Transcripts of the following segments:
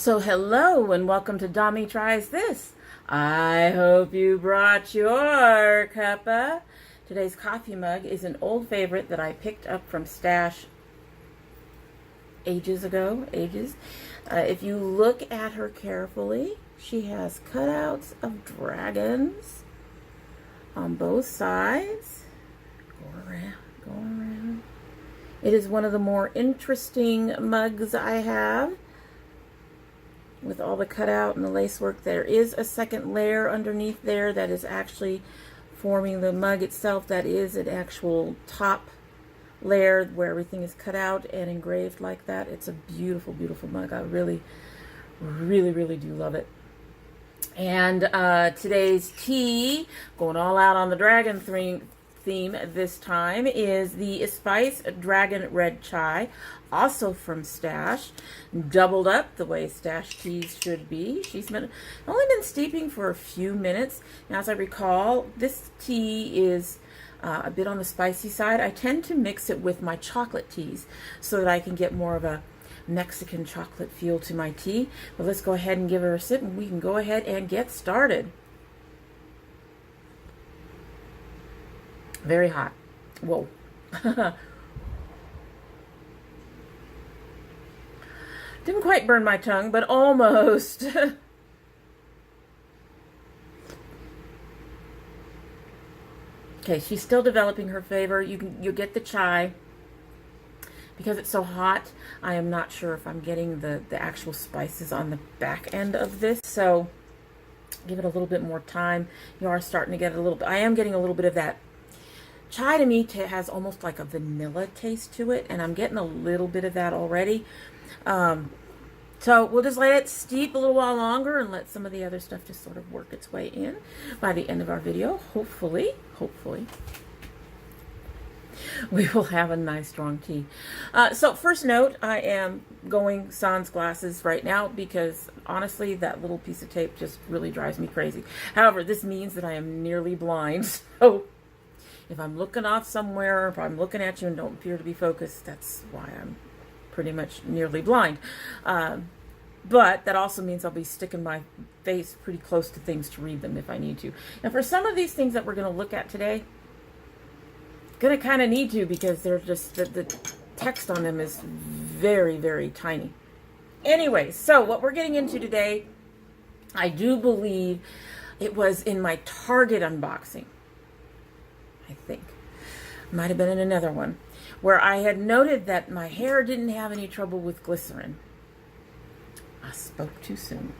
So hello and welcome to domytriesthis. I hope you brought your cuppa. Today's coffee mug is an old favorite that I picked up from Stash ages. If you look at her carefully, she has cutouts of dragons on both sides. Go around. It is one of the more interesting mugs I have, with all the cutout and the lacework. There is a second layer underneath there that is actually forming the mug itself. That is an actual top layer where everything is cut out and engraved like that. It's a beautiful, beautiful mug. I really do love it. And today's tea, going all out on the dragon theme this time, is the Spice Dragon Red Chai, also from Stash, doubled up the way Stash teas should be. She's only been steeping for a few minutes. Now, as I recall, this tea is a bit on the spicy side. I tend to mix it with my chocolate teas so that I can get more of a Mexican chocolate feel to my tea. But let's go ahead and give her a sip, and we can go ahead and get started. Very hot. Whoa. Didn't quite burn my tongue, but almost. Okay, she's still developing her flavor. You get the chai. Because it's so hot, I am not sure if I'm getting the actual spices on the back end of this. So give it a little bit more time. You are starting to get a little bit. I am getting a little bit of that. Chai to me has almost like a vanilla taste to it, and I'm getting a little bit of that already. So we'll just let it steep a little while longer and let some of the other stuff just sort of work its way in. By the end of our video, hopefully, we will have a nice strong tea. So first note, I am going sans glasses right now because honestly, that little piece of tape just really drives me crazy. However, this means that I am nearly blind, so if I'm looking off somewhere, if I'm looking at you and don't appear to be focused, that's why I'm pretty much nearly blind. But that also means I'll be sticking my face pretty close to things to read them if I need to. Now, for some of these things that we're going to look at today, going to kind of need to, because they're just, the text on them is very, very tiny. Anyway, so what we're getting into today, I do believe it was in my Target unboxing. I think. Might have been in another one, where I had noted that my hair didn't have any trouble with glycerin. I spoke too soon.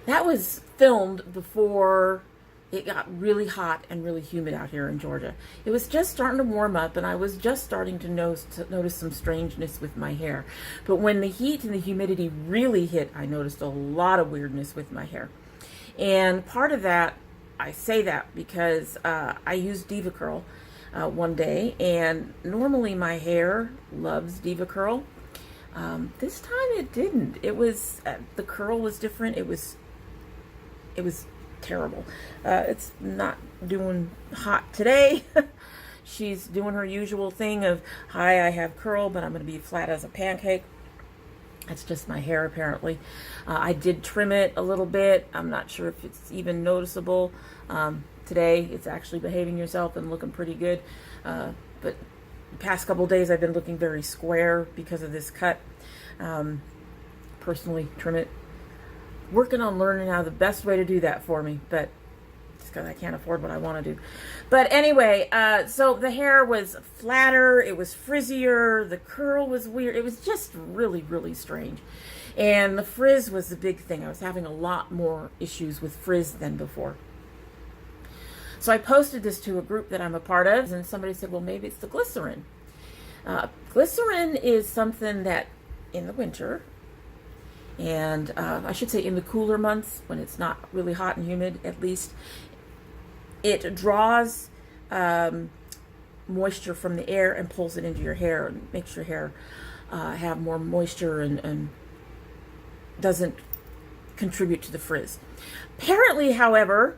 That was filmed before it got really hot and really humid out here in Georgia. It was just starting to warm up, and I was just starting to notice some strangeness with my hair. But when the heat and the humidity really hit, I noticed a lot of weirdness with my hair. And part of that, I say that because I used Diva Curl one day, and normally my hair loves Diva Curl. This time it didn't. It was the curl was different. It was terrible. It's not doing hot today. She's doing her usual thing of, hi, I have curl, but I'm going to be flat as a pancake. That's just my hair, apparently. I did trim it a little bit. I'm not sure if it's even noticeable. Today, it's actually behaving yourself and looking pretty good. But the past couple days, I've been looking very square because of this cut. Personally, trim it. Working on learning how the best way to do that for me, but just because I can't afford what I want to do. But anyway, so the hair was flatter, it was frizzier, the curl was weird. It was just really strange. And the frizz was the big thing. I was having a lot more issues with frizz than before. So I posted this to a group that I'm a part of, and somebody said, well, maybe it's the glycerin. Glycerin is something that in the winter, and I should say in the cooler months, when it's not really hot and humid, at least, it draws moisture from the air and pulls it into your hair and makes your hair have more moisture and doesn't contribute to the frizz. Apparently, however,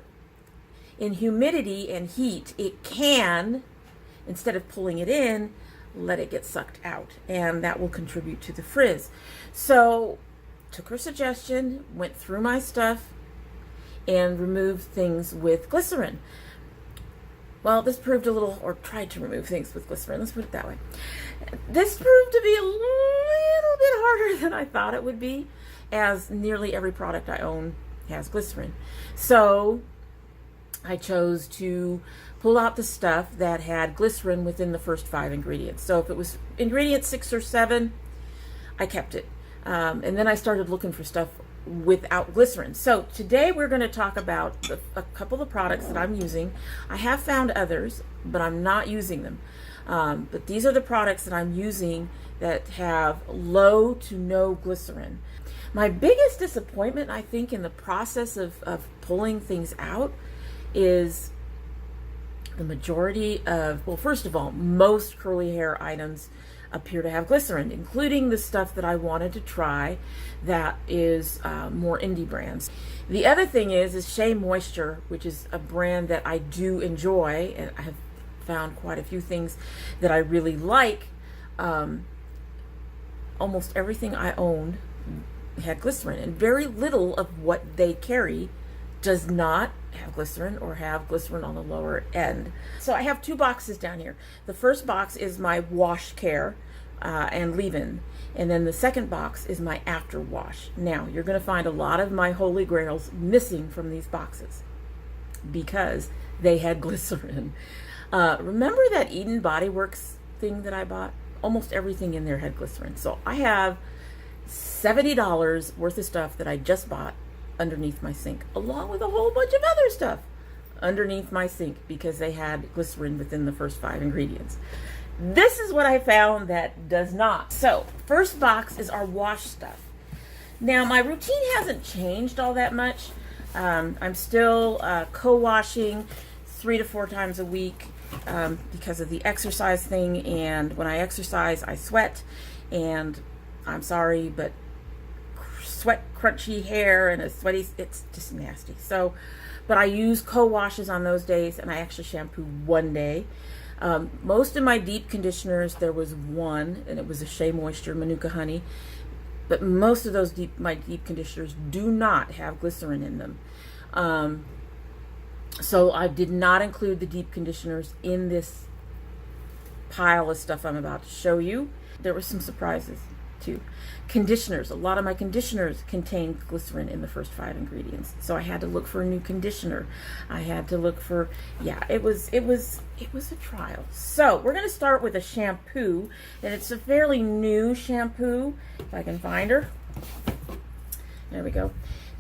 in humidity and heat, it can, instead of pulling it in, let it get sucked out, and that will contribute to the frizz. So took her suggestion, went through my stuff, and removed things with glycerin. Well, this proved a little, or tried to remove things with glycerin, let's put it that way. This proved to be a little bit harder than I thought it would be, as nearly every product I own has glycerin. So I chose to pull out the stuff that had glycerin within the first 5 ingredients. So if it was ingredient 6 or 7, I kept it. And then I started looking for stuff without glycerin. So today we're going to talk about a couple of products that I'm using. I have found others, but I'm not using them. But these are the products that I'm using that have low to no glycerin. My biggest disappointment, I think, in the process of pulling things out is the majority of, well, first of all, most curly hair items appear to have glycerin, including the stuff that I wanted to try that is more indie brands. The other thing is Shea Moisture, which is a brand that I do enjoy, and I have found quite a few things that I really like. Almost everything I owned had glycerin, and very little of what they carry does not have glycerin or have glycerin on the lower end. So I have 2 boxes down here. The first box is my wash care and leave-in, and then the second box is my after wash. Now you're going to find a lot of my holy grails missing from these boxes because they had glycerin. Remember that Eden Body Works thing that I bought? Almost everything in there had glycerin. So I have $70 worth of stuff that I just bought underneath my sink, along with a whole bunch of other stuff underneath my sink because they had glycerin within the first 5 ingredients. This is what I found that does not. So first box is our wash stuff. Now my routine hasn't changed all that much. I'm still co-washing 3 to 4 times a week because of the exercise thing, and when I exercise I sweat, and I'm sorry, but sweat crunchy hair and a sweaty, it's just nasty. So, but I use co-washes on those days, and I actually shampoo one day. Most of my deep conditioners, there was one, and it was a Shea Moisture Manuka Honey, but most of those my deep conditioners do not have glycerin in them. So I did not include the deep conditioners in this pile of stuff I'm about to show you. There were some surprises too. Conditioners, a lot of my conditioners contain glycerin in the first 5 ingredients, so I had to look for a new conditioner. I had to look for, yeah, it was a trial. So we're going to start with a shampoo, and it's a fairly new shampoo, if I can find her. There we go.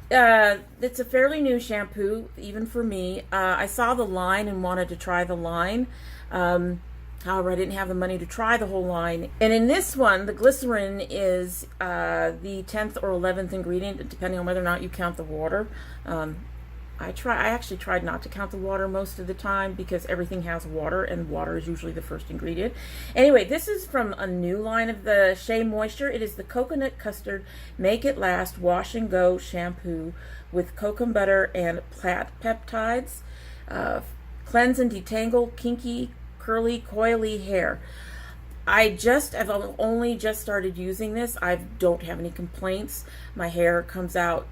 It's a fairly new shampoo, even for me. I saw the line and wanted to try the line. However, I didn't have the money to try the whole line. And in this one, the glycerin is the 10th or 11th ingredient, depending on whether or not you count the water. I actually tried not to count the water most of the time because everything has water, and water is usually the first ingredient. Anyway, this is from a new line of the Shea Moisture. It is the Coconut Custard Make It Last Wash and Go Shampoo with cocoa butter and plant peptides. Cleanse and detangle kinky, curly, coily hair. I've only just started using this. I don't have any complaints. My hair comes out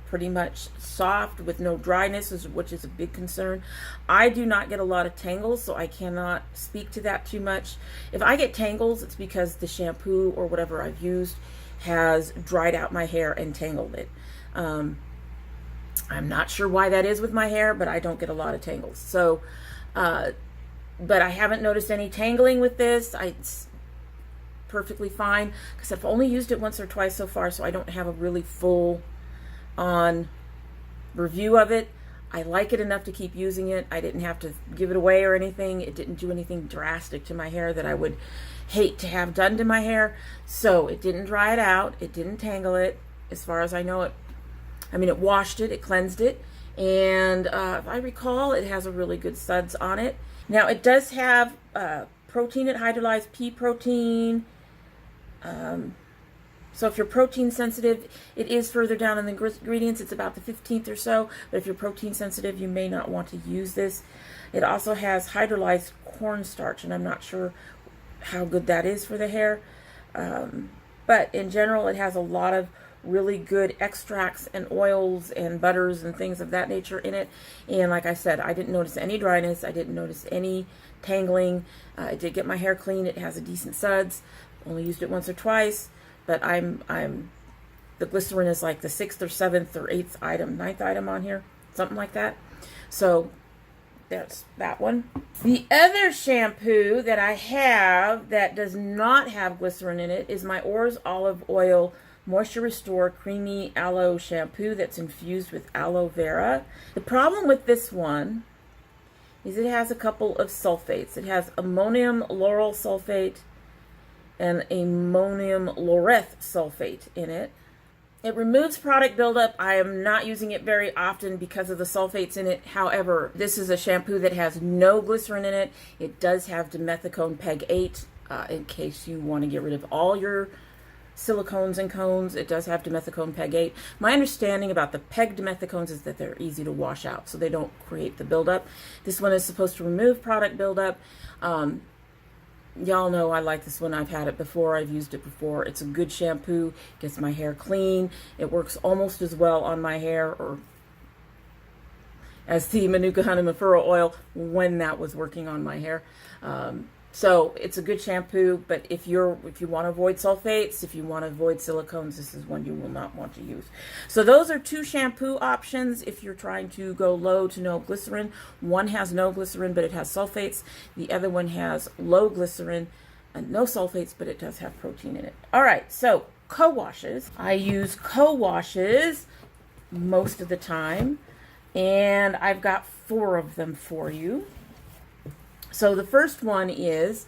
pretty much soft with no dryness, which is a big concern. I do not get a lot of tangles, so I cannot speak to that too much. If I get tangles, it's because the shampoo or whatever I've used has dried out my hair and tangled it. I'm not sure why that is with my hair, but I don't get a lot of tangles. So, but I haven't noticed any tangling with this. It's perfectly fine because I've only used it once or twice so far, so I don't have a really full on review of it. I like it enough to keep using it. I didn't have to give it away or anything. It didn't do anything drastic to my hair that I would hate to have done to my hair. So it didn't dry it out. It didn't tangle it, as far as I know. It washed it, it cleansed it, and if I recall, it has a really good suds on it. Now it does have protein, it hydrolyzed pea protein. So if you're protein sensitive, it is further down in the ingredients. It's about the 15th or so. But if you're protein sensitive, you may not want to use this. It also has hydrolyzed cornstarch, and I'm not sure how good that is for the hair. But in general, it has a lot of really good extracts and oils and butters and things of that nature in it. And like I said, I didn't notice any dryness. I didn't notice any tangling. It did get my hair clean. It has a decent suds. Only used it once or twice, but the glycerin is like the 6th or 7th or 8th item, 9th item on here, something like that. So there's that one. The other shampoo that I have that does not have glycerin in it is my Oars Olive Oil Moisture Restore Creamy Aloe Shampoo that's infused with aloe vera. The problem with this one is it has a couple of sulfates. It has ammonium lauryl sulfate and ammonium laureth sulfate in it. It removes product buildup. I am not using it very often because of the sulfates in it. However, this is a shampoo that has no glycerin in it. It does have dimethicone PEG 8 in case you want to get rid of all your silicones and cones. It does have dimethicone PEG 8. My understanding about the PEG dimethicones is that they're easy to wash out, so they don't create the buildup. This one is supposed to remove product buildup. Y'all know I like this one. I've had it before. I've used it before. It's a good shampoo. Gets my hair clean. It works almost as well on my hair or as the Manuka Honey Referral Oil when that was working on my hair. So it's a good shampoo, but if you want to avoid sulfates, if you want to avoid silicones, this is one you will not want to use. So those are two shampoo options if you're trying to go low to no glycerin. One has no glycerin, but it has sulfates. The other one has low glycerin and no sulfates, but it does have protein in it. All right, so co-washes. I use co-washes most of the time, and I've got 4 of them for you. So the first one is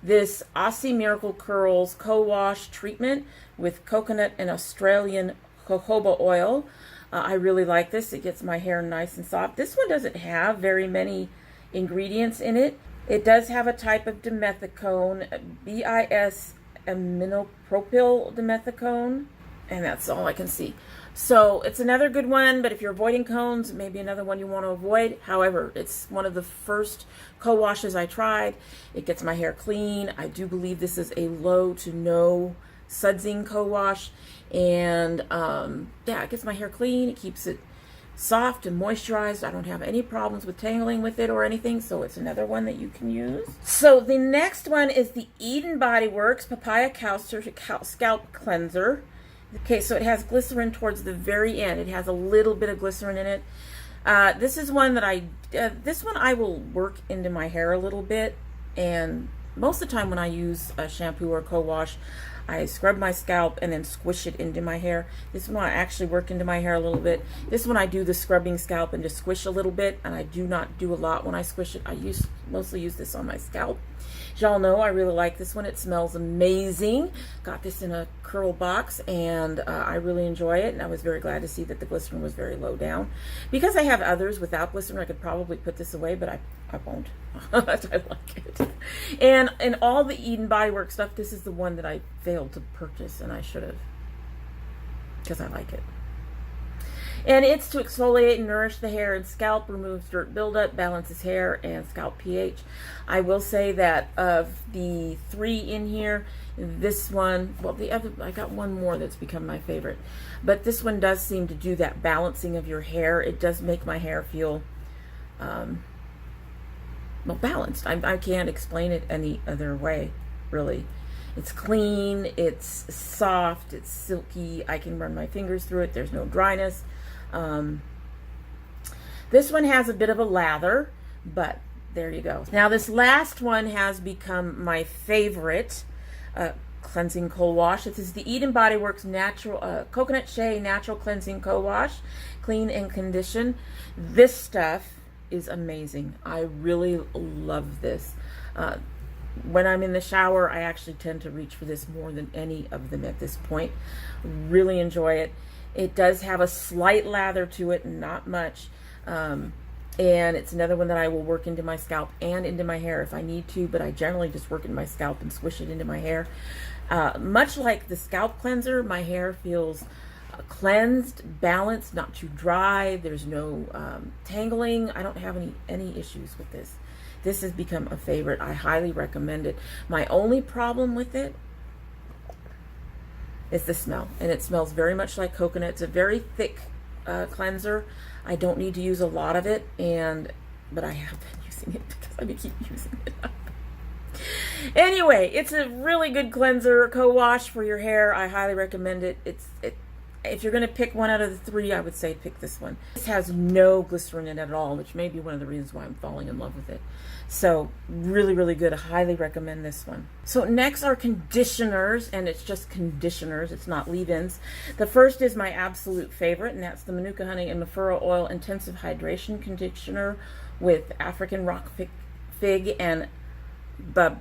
this Aussie Miracle Curls Co-Wash Treatment with coconut and Australian jojoba oil. I really like this. It gets my hair nice and soft. This one doesn't have very many ingredients in it. It does have a type of dimethicone, BIS aminopropyl dimethicone, and that's all I can see. So it's another good one, but if you're avoiding cones, maybe another one you want to avoid. However, it's one of the first co-washes I tried. It gets my hair clean. I do believe this is a low to no sudsing co-wash. And yeah, it gets my hair clean. It keeps it soft and moisturized. I don't have any problems with tangling with it or anything, so it's another one that you can use. So the next one is the Eden Body Works Papaya Scalp Cleanser. Okay, so it has glycerin towards the very end. It has a little bit of glycerin in it. This is one that I will work into my hair a little bit, and most of the time when I use a shampoo or co-wash, I scrub my scalp and then squish it into my hair. This one I actually work into my hair a little bit. This one I do the scrubbing scalp and just squish a little bit, and I do not do a lot when I squish it. I mostly use this on my scalp. As y'all know, I really like this one. It smells amazing. Got this in a curl box, and I really enjoy it, and I was very glad to see that the glycerin was very low down. Because I have others without glycerin, I could probably put this away, but I won't. I like it. And in all the Eden Body Works stuff, this is the one that I failed to purchase, and I should have, because I like it. And it's to exfoliate and nourish the hair and scalp, removes dirt buildup, balances hair and scalp pH. I will say that of the 3 in here, this one, well, the other, I got one more that's become my favorite. But this one does seem to do that balancing of your hair. It does make my hair feel, well, balanced. I can't explain it any other way, really. It's clean, it's soft, it's silky. I can run my fingers through it. There's no dryness. This one has a bit of a lather, but there you go. Now this last one has become my favorite cleansing co-wash. This is the Eden Body Works Natural Coconut Shea Natural Cleansing Co-Wash, Clean and Condition. This stuff is amazing. I really love this. When I'm in the shower, I actually tend to reach for this more than any of them at this point. Really enjoy it. It does have a slight lather to it, not much. And it's another one that I will work into my scalp and into my hair if I need to, but I generally just work in my scalp and squish it into my hair. Much like the scalp cleanser, my hair feels cleansed, balanced, not too dry. There's no tangling. I don't have any issues with this. This has become a favorite. I highly recommend it. My only problem with it is the smell. And it smells very much like coconut. It's a very thick cleanser. I don't need to use a lot of it, but I have been using it because I keep using it up. Anyway, it's a really good cleanser, co-wash for your hair. I highly recommend it. If you're going to pick one out of the three, I would say pick this one. This has no glycerin in it at all, which may be one of the reasons why I'm falling in love with it. So really, really good. I highly recommend this one. So next are conditioners, and it's just conditioners. It's not leave-ins. The first is my absolute favorite, and that's the Manuka Honey and Referral Oil Intensive Hydration Conditioner with African Rock Fig and Bab.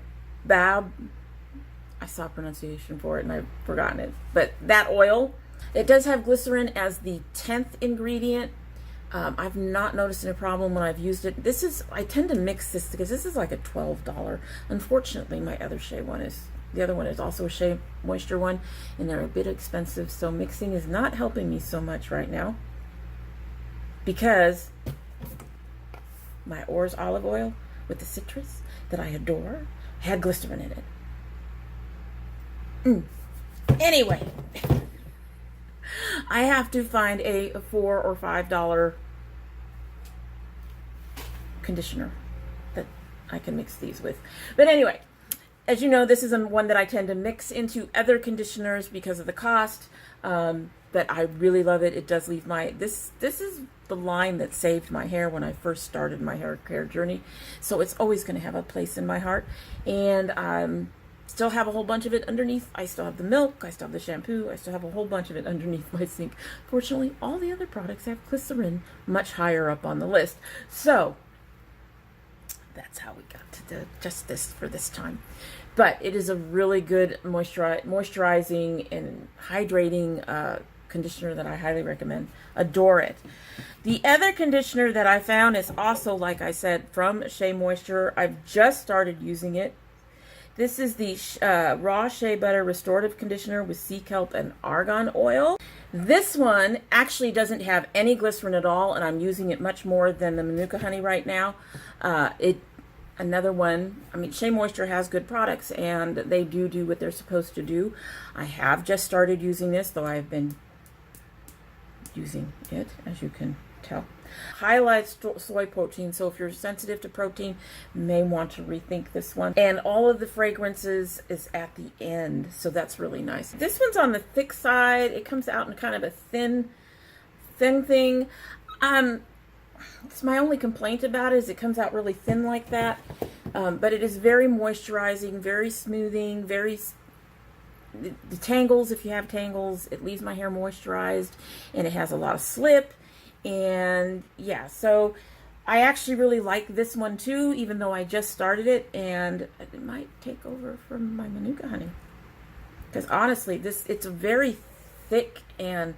I saw pronunciation for it and I've forgotten it. But that oil, it does have glycerin as the 10th ingredient. I've not noticed any problem when I've used it. I tend to mix this because this is like a $12. Unfortunately, my other Shea one is, the other one is also a Shea Moisture one, and they're a bit expensive, so mixing is not helping me so much right now because my Oars olive oil with the citrus that I adore had glycerin in it. Anyway, I have to find a $4 or $5 conditioner that I can mix these with. But anyway, as you know, this is one that I tend to mix into other conditioners because of the cost. But I really love it. It does leave this is the line that saved my hair when I first started my hair care journey. So it's always going to have a place in my heart. And still have a whole bunch of it underneath. I still have the milk, I still have the shampoo, I still have a whole bunch of it underneath my sink. Fortunately, all the other products have glycerin much higher up on the list. So that's how we got to just this for this time. But it is a really good moisturizing and hydrating conditioner that I highly recommend. Adore it. The other conditioner that I found is also, like I said, from Shea Moisture. I've just started using it. This is the Raw Shea Butter Restorative Conditioner with sea kelp and argan oil. This one actually doesn't have any glycerin at all, and I'm using it much more than the Manuka Honey right now. Another one, I mean, Shea Moisture has good products, and they do what they're supposed to do. I have just started using this, though I've been using it, as you can tell. Highlights soy protein, so if you're sensitive to protein, you may want to rethink this one. And all of the fragrances is at the end, so that's really nice. This one's on the thick side. It comes out in kind of a thin thing. It's my only complaint about it is it comes out really thin like that. But it is very moisturizing, very smoothing, the tangles, if you have tangles, it leaves my hair moisturized, and it has a lot of slip. And yeah, so I actually really like this one too, even though I just started it, and it might take over from my Manuka Honey. Because honestly, it's very thick and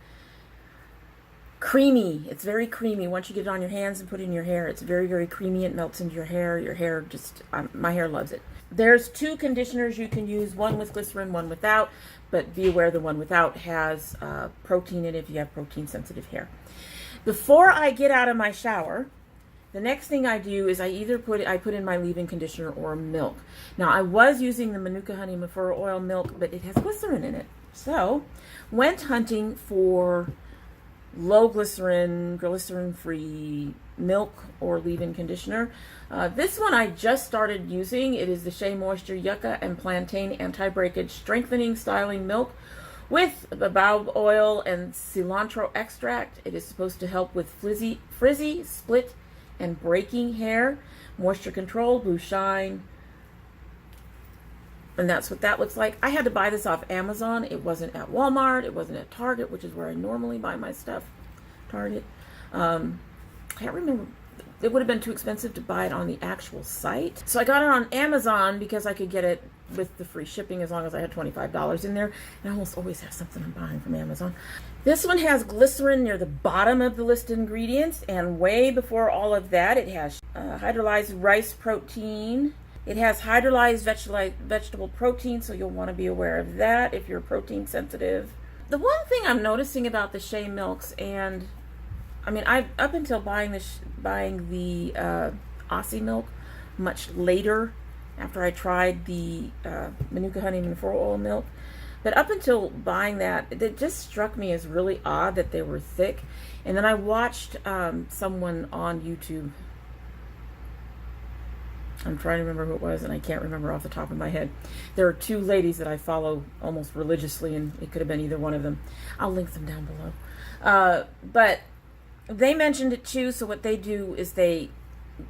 creamy. It's very creamy. Once you get it on your hands and put it in your hair, it's very, very creamy. It melts into your hair. Your hair just, my hair loves it. There's two conditioners you can use, one with glycerin, one without, but be aware the one without has protein in it if you have protein sensitive hair. Before I get out of my shower, the next thing I do is I put in my leave-in conditioner or milk. Now, I was using the Manuka Honey Referral Oil milk, but it has glycerin in it. So, went hunting for low glycerin-free milk or leave-in conditioner. This one I just started using. It is the Shea Moisture Yucca and Plantain Anti-Breakage Strengthening Styling Milk with baobab oil and cilantro extract. It is supposed to help with frizzy, split, and breaking hair, moisture control, blue shine, and that's what that looks like. I had to buy this off Amazon. It wasn't at Walmart. It wasn't at Target, which is where I normally buy my stuff. Target. I can't remember. It would have been too expensive to buy it on the actual site. So I got it on Amazon because I could get it with the free shipping as long as I had $25 in there. And I almost always have something I'm buying from Amazon. This one has glycerin near the bottom of the listed ingredients, and way before all of that, it has hydrolyzed rice protein. It has hydrolyzed vegetable protein, so you'll want to be aware of that if you're protein sensitive. The one thing I'm noticing about the Shea milks, and I mean, up until buying the Aussie milk much later, after I tried the Manuka Honey and Referral Oil milk, But up until buying that, it just struck me as really odd that they were thick. And then I watched someone on YouTube. I'm trying to remember who it was, and I can't remember off the top of my head. There are two ladies that I follow almost religiously, and it could have been either one of them. I'll link them down below. But they mentioned it too, so what they do is they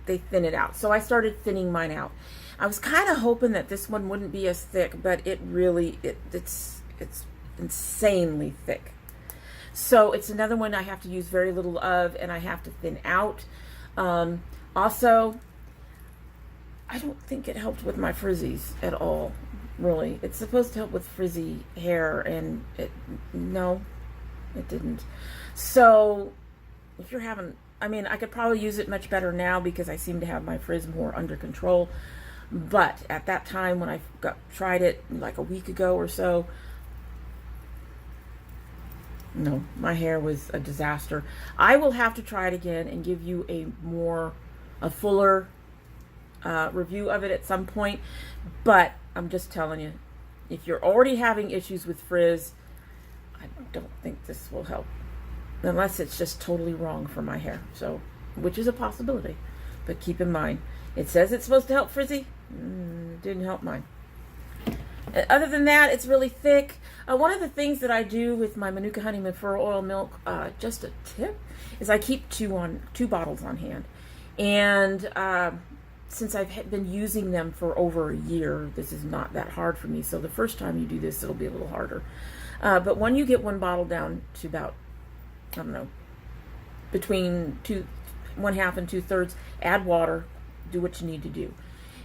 thin it out. So I started thinning mine out. I was kind of hoping that this one wouldn't be as thick, but it really, it's insanely thick. So it's another one I have to use very little of, and I have to thin out. Also, I don't think it helped with my frizzies at all, really. It's supposed to help with frizzy hair, and no, it didn't. So if you're having, I mean, I could probably use it much better now because I seem to have my frizz more under control. But at that time when I tried it like a week ago or so, no, my hair was a disaster. I will have to try it again and give you a fuller review of it at some point. But I'm just telling you, if you're already having issues with frizz, I don't think this will help. Unless it's just totally wrong for my hair. So, which is a possibility. But keep in mind, it says it's supposed to help frizzy. Didn't help mine. Other than that, it's really thick. One of the things that I do with my Manuka Honey Referral Oil Milk, just a tip, is I keep two bottles on hand. And since I've been using them for over a year, this is not that hard for me. So the first time you do this, it'll be a little harder. But when you get one bottle down to about, I don't know, between 1/2 and 2/3, add water, do what you need to do.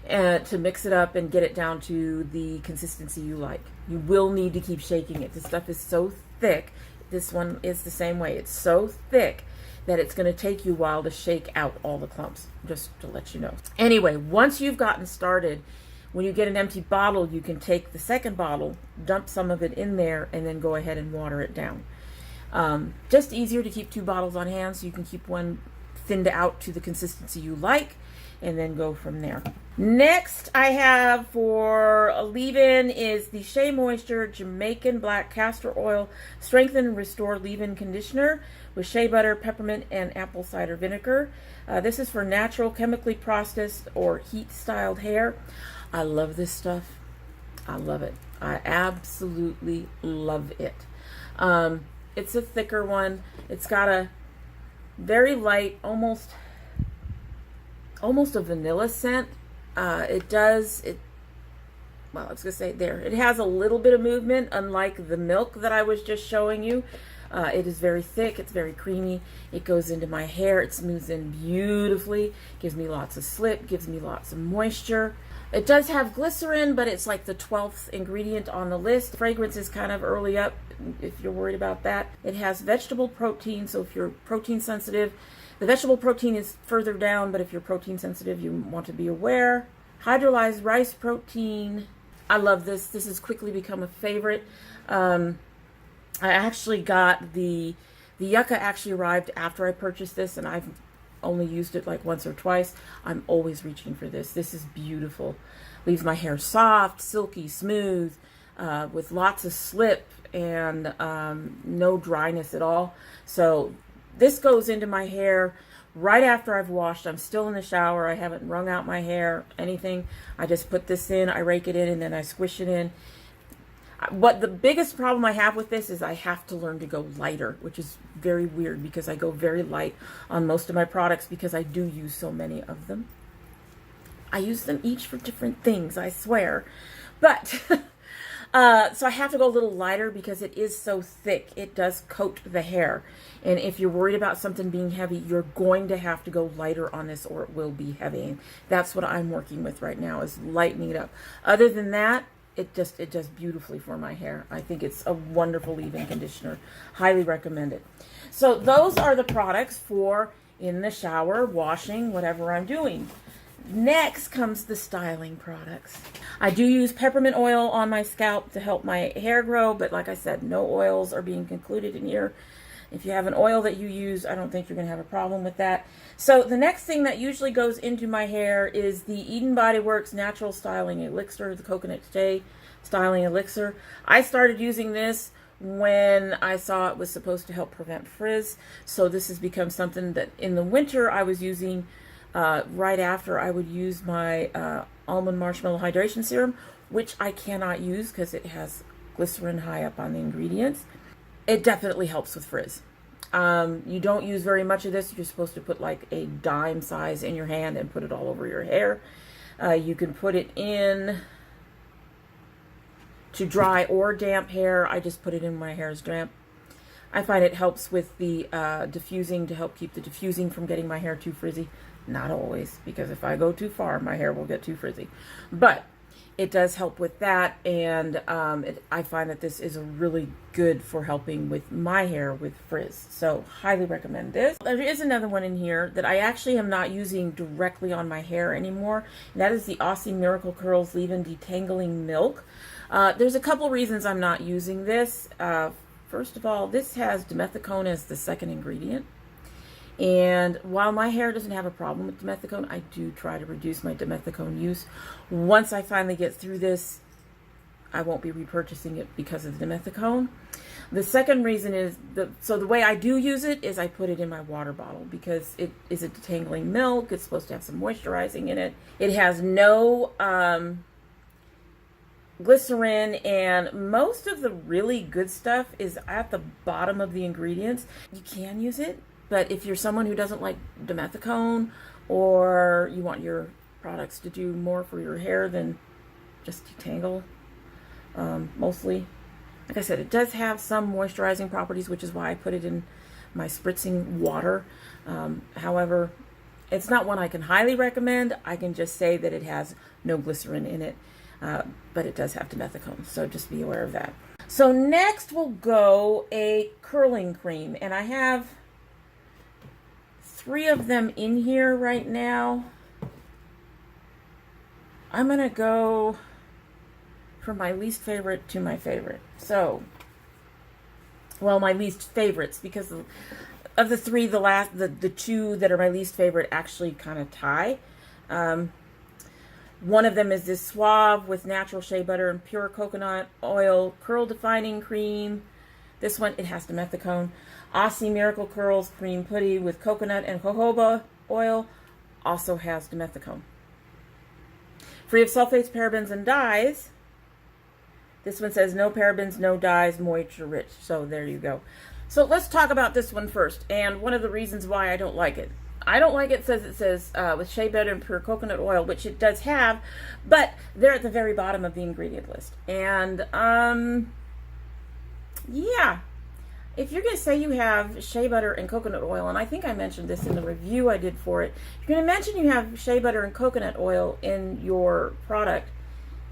To mix it up and get it down to the consistency you like. You will need to keep shaking it. This stuff is so thick. This one is the same way. It's so thick that it's going to take you a while to shake out all the clumps, just to let you know. Anyway, once you've gotten started, when you get an empty bottle, you can take the second bottle, dump some of it in there, and then go ahead and water it down. Just easier to keep two bottles on hand, so you can keep one thinned out to the consistency you like, and then go from there. Next I have for a leave-in is the Shea Moisture Jamaican Black Castor Oil Strengthen and Restore Leave-In Conditioner with shea butter, peppermint, and apple cider vinegar. This is for natural, chemically processed, or heat-styled hair. I love this stuff. I love it. I absolutely love it. It's a thicker one. It's got a very light, almost a vanilla scent. Well, I was gonna say there. It has a little bit of movement, unlike the milk that I was just showing you. It is very thick. It's very creamy. It goes into my hair. It smooths in beautifully. Gives me lots of slip. Gives me lots of moisture. It does have glycerin, but it's like the 12th ingredient on the list. Fragrance is kind of early up if you're worried about that. It has vegetable protein, so if you're protein sensitive, the vegetable protein is further down, but if you're protein sensitive, you want to be aware. Hydrolyzed rice protein. I love this. This has quickly become a favorite. I actually got the yucca actually arrived after I purchased this, and I've only used it like once or twice. I'm always reaching for this. This is beautiful. Leaves my hair soft, silky, smooth, with lots of slip and no dryness at all. So this goes into my hair right after I've washed. I'm still in the shower. I haven't wrung out my hair, anything. I just put this in, I rake it in, and then I squish it in. What the biggest problem I have with this is I have to learn to go lighter, which is very weird because I go very light on most of my products because I do use so many of them. I use them each for different things, I swear. But, so I have to go a little lighter because it is so thick. It does coat the hair. And if you're worried about something being heavy, you're going to have to go lighter on this or it will be heavy. And that's what I'm working with right now, is lightening it up. Other than that, it does beautifully for my hair. I think it's a wonderful leave-in conditioner. Highly recommend it. So those are the products for in the shower, washing, whatever I'm doing. Next comes the styling products. I do use peppermint oil on my scalp to help my hair grow, but like I said, no oils are being included in here. If you have an oil that you use, I don't think you're going to have a problem with that. So the next thing that usually goes into my hair is the Eden Body Works Natural Styling Elixir, the Coconut Shea styling elixir. I started using this when I saw it was supposed to help prevent frizz. So this has become something that in the winter I was using right after I would use my almond marshmallow hydration serum, which I cannot use because it has glycerin high up on the ingredients. It definitely helps with frizz. You don't use very much of this. You're supposed to put like a dime size in your hand and put it all over your hair. You can put it in to dry or damp hair. I just put it in my hair's damp. I find it helps with the diffusing, to help keep the diffusing from getting my hair too frizzy. Not always, because if I go too far, my hair will get too frizzy. But it does help with that, and I find that this is really good for helping with my hair with frizz. So highly recommend this. There is another one in here that I actually am not using directly on my hair anymore, and that is the Aussie Miracle Curls Leave-In Detangling Milk. There's a couple reasons I'm not using this. First of all, this has dimethicone as the second ingredient. And while my hair doesn't have a problem with dimethicone, I do try to reduce my dimethicone use. Once I finally get through this, I won't be repurchasing it because of the dimethicone. The second reason is, the way I do use it is I put it in my water bottle because it is a detangling milk. It's supposed to have some moisturizing in it. It has no glycerin, and most of the really good stuff is at the bottom of the ingredients. You can use it, but if you're someone who doesn't like dimethicone, or you want your products to do more for your hair than just detangle, mostly, like I said, it does have some moisturizing properties, which is why I put it in my spritzing water. However, it's not one I can highly recommend. I can just say that it has no glycerin in it, but it does have dimethicone, so just be aware of that. So next we'll go a curling cream, and I have 3 of them in here right now. I'm gonna go from my least favorite to my favorite. So, well, my least favorites, because of the 3, the 2 that are my least favorite actually kind of tie. One of them is this Suave with natural shea butter and pure coconut oil curl defining cream. This one, it has dimethicone. Aussie Miracle Curls Cream Pudding with coconut and jojoba oil also has dimethicone. Free of sulfates, parabens, and dyes. This one says no parabens, no dyes, moisture rich. So there you go. So let's talk about this one first, and one of the reasons why I don't like it. I don't like it says with shea butter and pure coconut oil, which it does have, but they're at the very bottom of the ingredient list. And yeah, if you're going to say you have shea butter and coconut oil, and I think I mentioned this in the review I did for it, if you're going to mention you have shea butter and coconut oil in your product,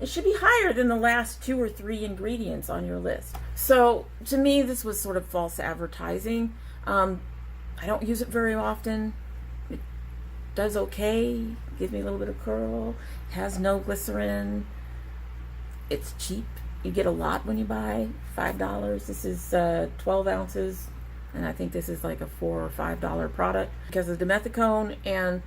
it should be higher than the last 2 or 3 ingredients on your list. So to me, this was sort of false advertising. I don't use it very often. It does okay, gives me a little bit of curl, has no glycerin, it's cheap. You get a lot when you buy $5. This is 12 ounces, and I think this is like a $4 or $5 product. Because of dimethicone and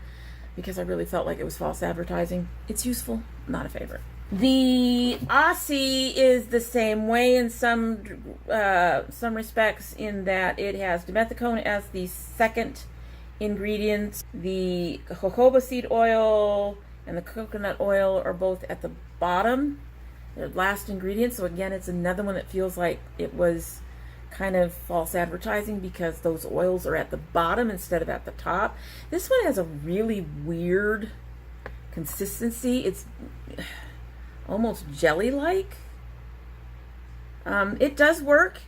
because I really felt like it was false advertising, it's useful, not a favorite. The Aussie is the same way in some respects, in that it has dimethicone as the second ingredient. The jojoba seed oil and the coconut oil are both at the bottom, the last ingredient. So again, it's another one that feels like it was kind of false advertising because those oils are at the bottom instead of at the top. This one has a really weird consistency. It's almost jelly-like. It does work,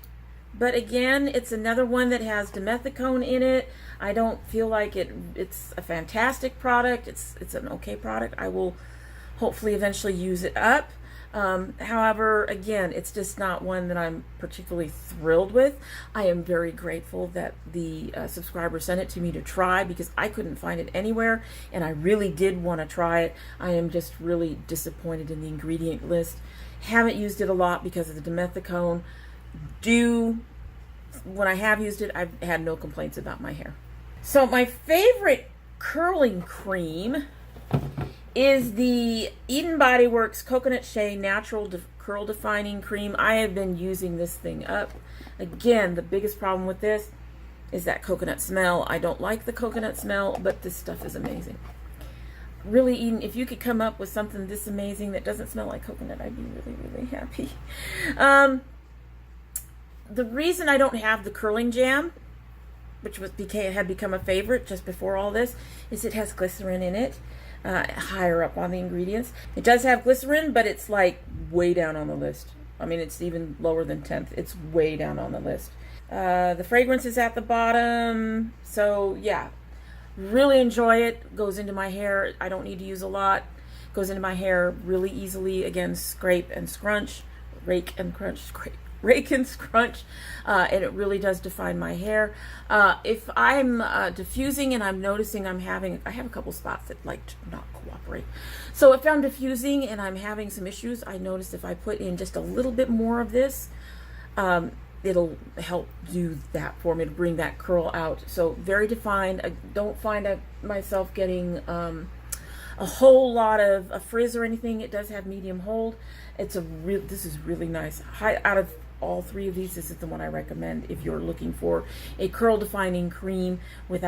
but again, it's another one that has dimethicone in it. I don't feel like it's a fantastic product. It's an okay product. I will hopefully eventually use it up. However, again, it's just not one that I'm particularly thrilled with. I am very grateful that the subscriber sent it to me to try, because I couldn't find it anywhere, and I really did want to try it. I am just really disappointed in the ingredient list. Haven't used it a lot because of the dimethicone. When I have used it, I've had no complaints about my hair. So my favorite curling cream is the Eden Body Works Coconut Shea Natural curl defining cream. I have been using this thing up. Again, the biggest problem with this is that coconut smell. I don't like the coconut smell, but this stuff is amazing. Really, Eden, if you could come up with something this amazing that doesn't smell like coconut, I'd be really, really happy. The reason I don't have the curling jam, which had become a favorite just before all this, is it has glycerin in it, higher up on the ingredients. It does have glycerin, but it's like way down on the list. I mean, it's even lower than 10th. It's way down on the list. The fragrance is at the bottom. So yeah, really enjoy it. Goes into my hair. I don't need to use a lot. Goes into my hair really easily. Again, scrape and scrunch, rake and crunch, scrape, rake and scrunch, and it really does define my hair. If I'm diffusing and I'm noticing I have a couple spots that like to not cooperate. So if I'm diffusing and I'm having some issues, I notice if I put in just a little bit more of this, it'll help do that for me to bring that curl out. So very defined. I don't find myself getting a whole lot of a frizz or anything. It does have medium hold. This is really nice. Out of all three of these, this is the one I recommend if you're looking for a curl defining cream with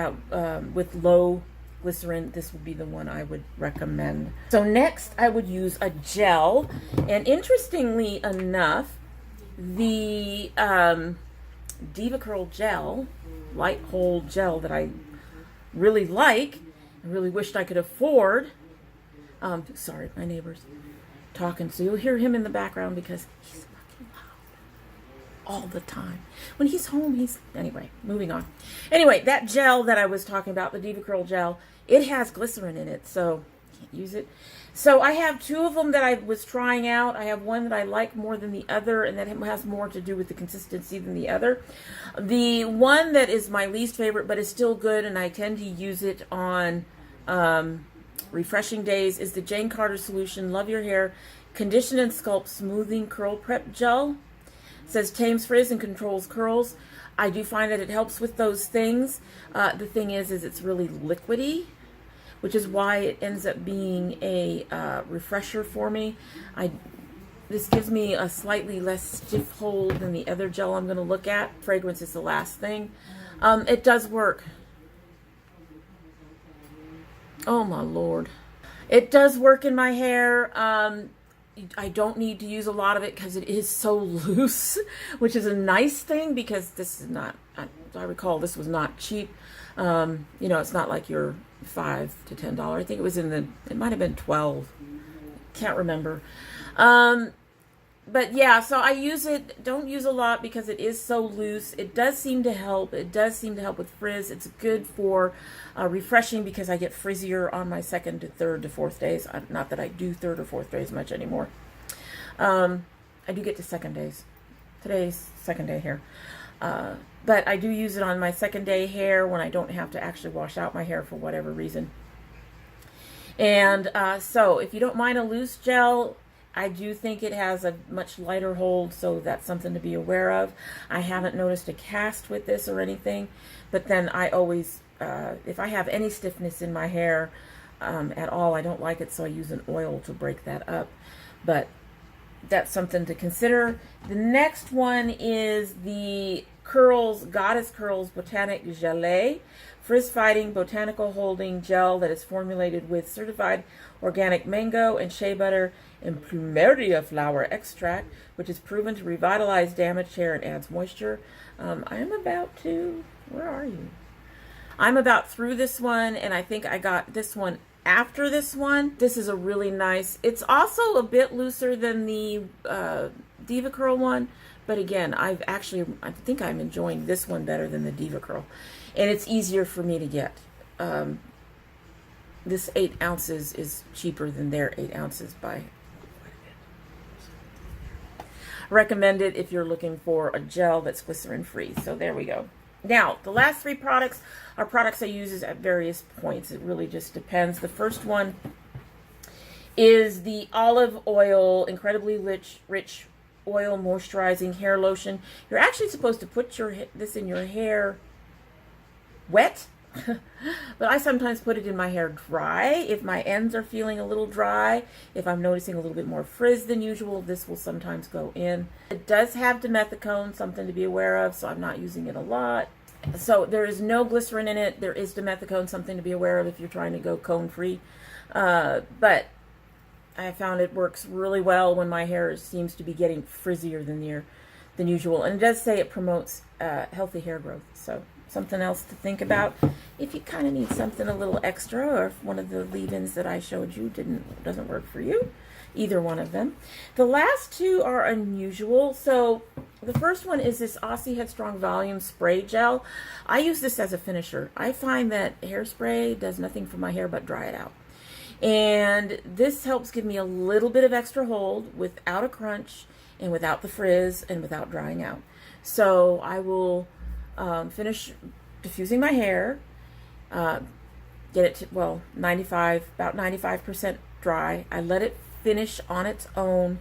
low glycerin. This would be the one I would recommend. So next I would use a gel, and interestingly enough, the Diva Curl gel, light hold gel that I really like, I really wished I could afford. Sorry, my neighbor's talking, so you'll hear him in the background because he's fucking loud all the time. When he's home, anyway, moving on. Anyway, that gel that I was talking about, the Diva Curl gel, it has glycerin in it, so can't use it. So I have two of them that I was trying out. I have one that I like more than the other, and that has more to do with the consistency than the other. The one that is my least favorite, but is still good, and I tend to use it on refreshing days, is the Jane Carter Solution Love Your Hair Condition and Sculpt Smoothing Curl Prep Gel. It says tames frizz and controls curls. I do find that it helps with those things. The thing is it's really liquidy, which is why it ends up being a refresher for me. This gives me a slightly less stiff hold than the other gel I'm going to look at. Fragrance is the last thing. It does work. Oh my Lord. It does work in my hair. I don't need to use a lot of it because it is so loose, which is a nice thing because this is not, I recall this was not cheap. It's not like your $5 to $10. I think it was it might have been 12. Can't remember. But yeah, so I use it, don't use a lot because it is so loose. It does seem to help. It does seem to help with frizz. It's good for refreshing because I get frizzier on my second to third to fourth days. Not that I do third or fourth days much anymore. I do get to second days. Today's second day hair. But I do use it on my second day hair when I don't have to actually wash out my hair for whatever reason. And so if you don't mind a loose gel, I do think it has a much lighter hold, so that's something to be aware of. I haven't noticed a cast with this or anything, but then I always, if I have any stiffness in my hair at all, I don't like it, so I use an oil to break that up. But that's something to consider. The next one is the Goddess Curls Botanic Gelée, frizz-fighting botanical holding gel that is formulated with certified organic mango and shea butter and plumeria flower extract, which is proven to revitalize damaged hair and adds moisture. I'm about through this one, and I think I got this one after this one. This is a really nice, it's also a bit looser than the Diva Curl one, but again, I think I'm enjoying this one better than the Diva Curl, and it's easier for me to get. This 8 ounces is cheaper than their 8 ounces by quite a bit. Recommend it if you're looking for a gel that's glycerin free. So there we go. Now, the last 3 products are products I use at various points. It really just depends. The first one is the olive oil, incredibly rich oil moisturizing hair lotion. You're actually supposed to put this in your hair wet But I sometimes put it in my hair dry. If my ends are feeling a little dry, if I'm noticing a little bit more frizz than usual, this will sometimes go in. It does have dimethicone, something to be aware of, so I'm not using it a lot. So there is no glycerin in it. There is dimethicone, something to be aware of if you're trying to go cone free. But I found it works really well when my hair seems to be getting frizzier than usual. And it does say it promotes healthy hair growth. So something else to think about if you kind of need something a little extra, or if one of the leave-ins that I showed you doesn't work for you. Either one of them. The last two are unusual. So the first one is this Aussie Headstrong Volume Spray Gel. I use this as a finisher. I find that hairspray does nothing for my hair but dry it out. And this helps give me a little bit of extra hold without a crunch and without the frizz and without drying out. So I will finish diffusing my hair, get it to, well, about 95% dry. I let it finish on its own.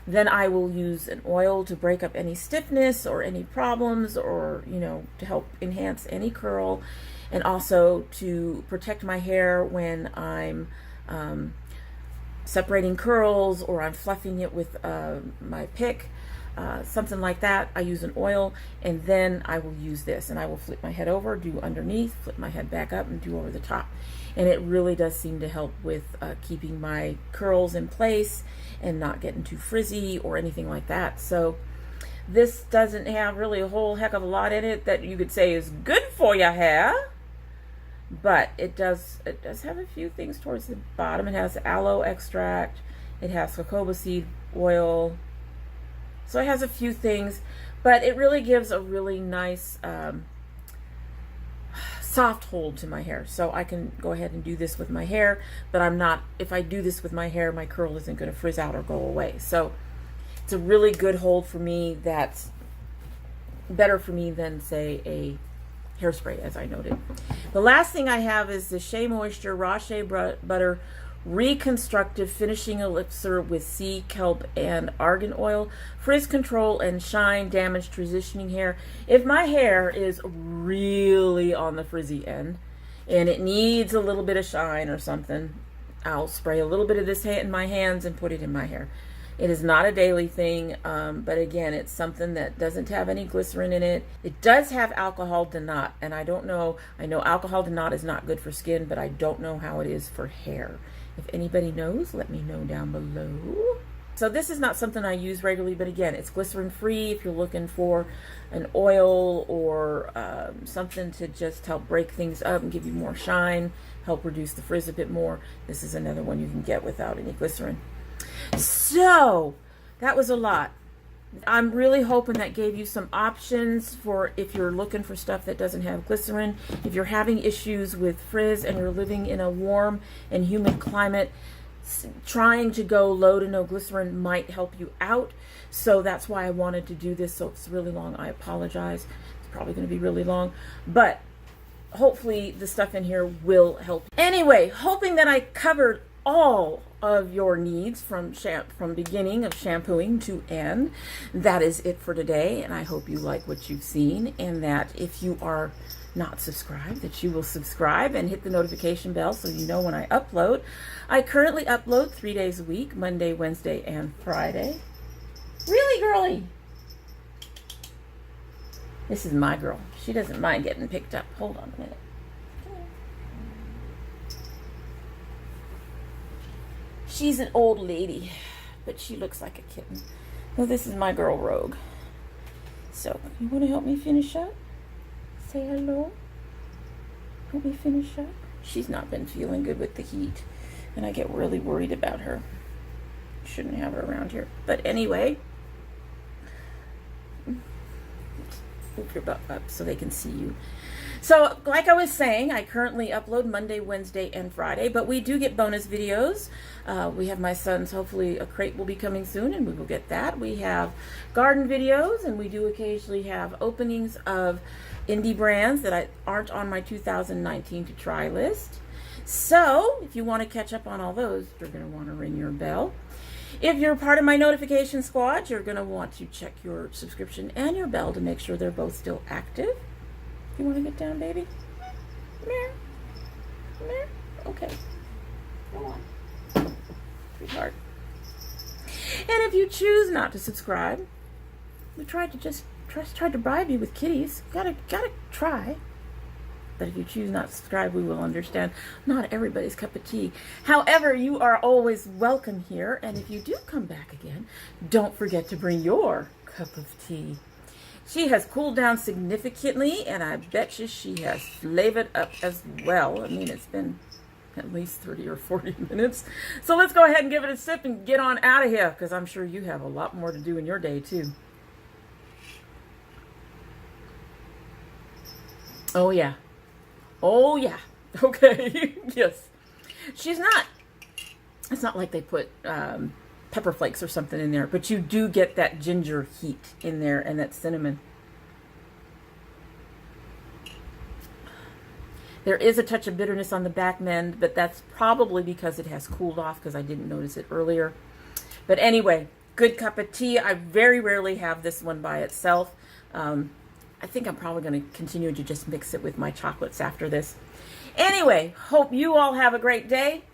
Then I will use an oil to break up any stiffness or any problems, or, you know, to help enhance any curl, and also to protect my hair when I'm separating curls or I'm fluffing it with my pick, something like that. I use an oil, and then I will use this, and I will flip my head over, do underneath, flip my head back up, and do over the top. And it really does seem to help with keeping my curls in place and not getting too frizzy or anything like that. So this doesn't have really a whole heck of a lot in it that you could say is good for your hair, but it does have a few things towards the bottom. It has aloe extract, it has jojoba seed oil, so it has a few things, but it really gives a really nice soft hold to my hair. So I can go ahead and do this with my hair, but if I do this with my hair, my curl isn't going to frizz out or go away. So it's a really good hold for me. That's better for me than, say, a hairspray, as I noted. The last thing I have is the Shea Moisture Raw Shea Butter Reconstructive Finishing Elixir with sea kelp and argan oil. Frizz control and shine damaged transitioning hair. If my hair is really on the frizzy end and it needs a little bit of shine or something, I'll spray a little bit of this in my hands and put it in my hair. It is not a daily thing, but again, it's something that doesn't have any glycerin in it. It does have alcohol denat, and I know alcohol denat is not good for skin, but I don't know how it is for hair. If anybody knows, let me know down below. So this is not something I use regularly, but again, it's glycerin free. If you're looking for an oil or something to just help break things up and give you more shine, help reduce the frizz a bit more, this is another one you can get without any glycerin. So that was a lot. I'm really hoping that gave you some options for if you're looking for stuff that doesn't have glycerin. If you're having issues with frizz and you're living in a warm and humid climate, trying to go low to no glycerin might help you out. So that's why I wanted to do this. So it's really long. I apologize. It's probably going to be really long, but hopefully the stuff in here will help. Anyway, hoping that I covered all of your needs from beginning of shampooing to end. That is it for today, and I hope you like what you've seen, and that if you are not subscribed, that you will subscribe and hit the notification bell so you know when I upload. I currently upload 3 days a week, Monday, Wednesday, and Friday. Really, girly? This is my girl. She doesn't mind getting picked up. Hold on a minute. She's an old lady, but she looks like a kitten. Well, this is my girl, Rogue. So, you want to help me finish up? Say hello. Help me finish up. She's not been feeling good with the heat, and I get really worried about her. Shouldn't have her around here. But anyway, move your butt up so they can see you. So, like I was saying, I currently upload Monday, Wednesday, and Friday, but we do get bonus videos. We have my son's, hopefully a crate will be coming soon, and we will get that. We have garden videos, and we do occasionally have openings of indie brands that aren't on my 2019 to try list. So, if you want to catch up on all those, you're going to want to ring your bell. If you're part of my notification squad, you're going to want to check your subscription and your bell to make sure they're both still active. You want to get down, baby? Okay. Go on. Sweetheart. And if you choose not to subscribe, we tried to bribe you with kitties. Gotta try. But if you choose not to subscribe, we will understand. Not everybody's cup of tea. However, you are always welcome here. And if you do come back again, don't forget to bring your cup of tea. She has cooled down significantly, and I bet you she has flavored up as well. I mean, it's been at least 30 or 40 minutes. So let's go ahead and give it a sip and get on out of here, because I'm sure you have a lot more to do in your day, too. Oh, yeah. Oh, yeah. Okay. Yes. She's not. It's not like they put pepper flakes or something in there, but you do get that ginger heat in there and that cinnamon. There is a touch of bitterness on the back end, but that's probably because it has cooled off, because I didn't notice it earlier. But anyway, good cup of tea. I very rarely have this one by itself. I think I'm probably going to continue to just mix it with my chocolates after this. Anyway, hope you all have a great day.